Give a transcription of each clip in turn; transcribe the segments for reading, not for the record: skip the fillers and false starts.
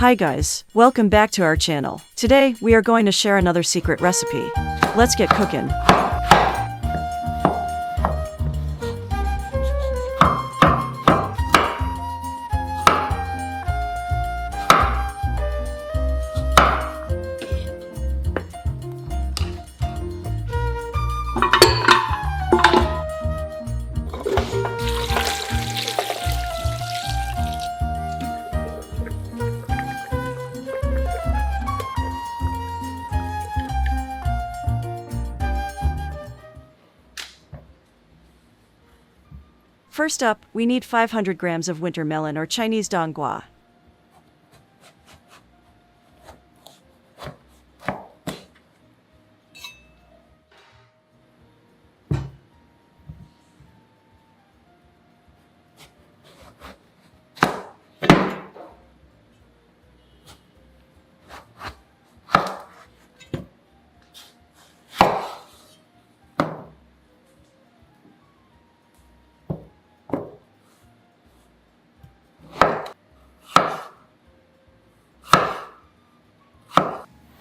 Hi guys, welcome back to our channel. Today, we are going to share another secret recipe. Let's get cooking. First up, we need 500 grams of wintermelon or Chinese Dong Gua.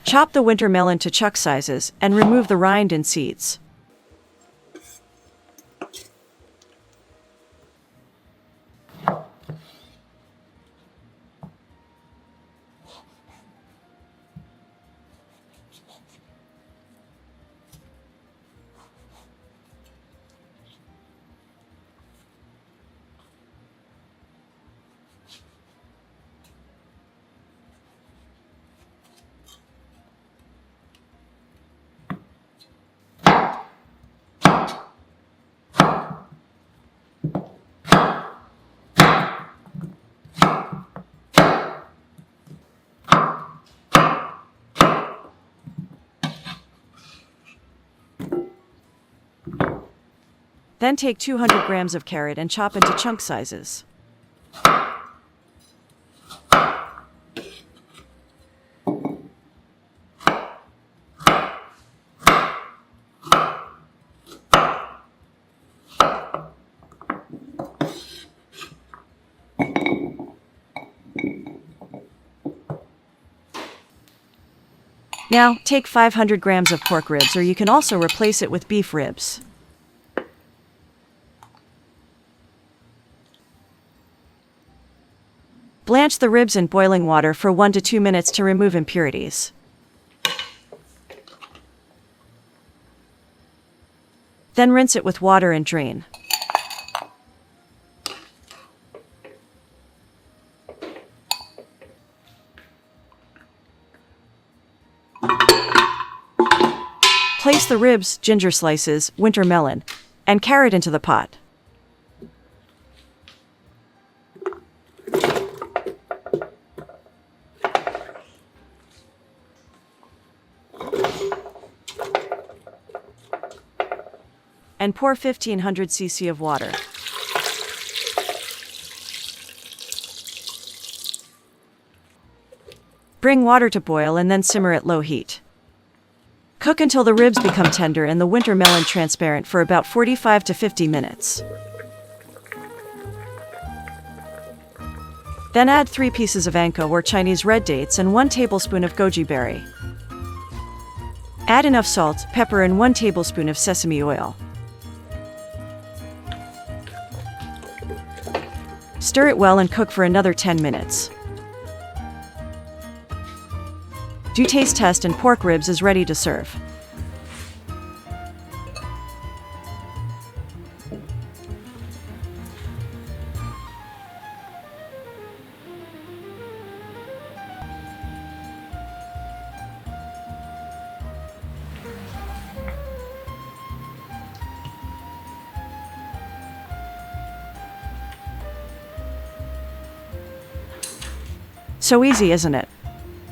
Chop the wintermelon to chunk sizes and remove the rind and seeds. Then take 200 grams of carrot and chop into chunk sizes. Now, take 500 grams of pork ribs, or you can also replace it with beef ribs. Blanch the ribs in boiling water for 1 to 2 minutes to remove impurities. Then rinse it with water and drain. Place the ribs, ginger slices, wintermelon, and carrot into the pot. And pour 1500 cc of water. Bring water to boil and then simmer at low heat. Cook until the ribs become tender and the wintermelon transparent for about 45 to 50 minutes. Then add 3 pieces of angco or Chinese red dates and 1 tablespoon of goji berry. Add enough salt, pepper, and 1 tablespoon of sesame oil. Stir it well and cook for another 10 minutes. Do taste test and pork ribs is ready to serve. So easy, isn't it?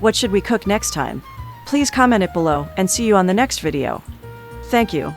What should we cook next time? Please comment it below and see you on the next video. Thank you.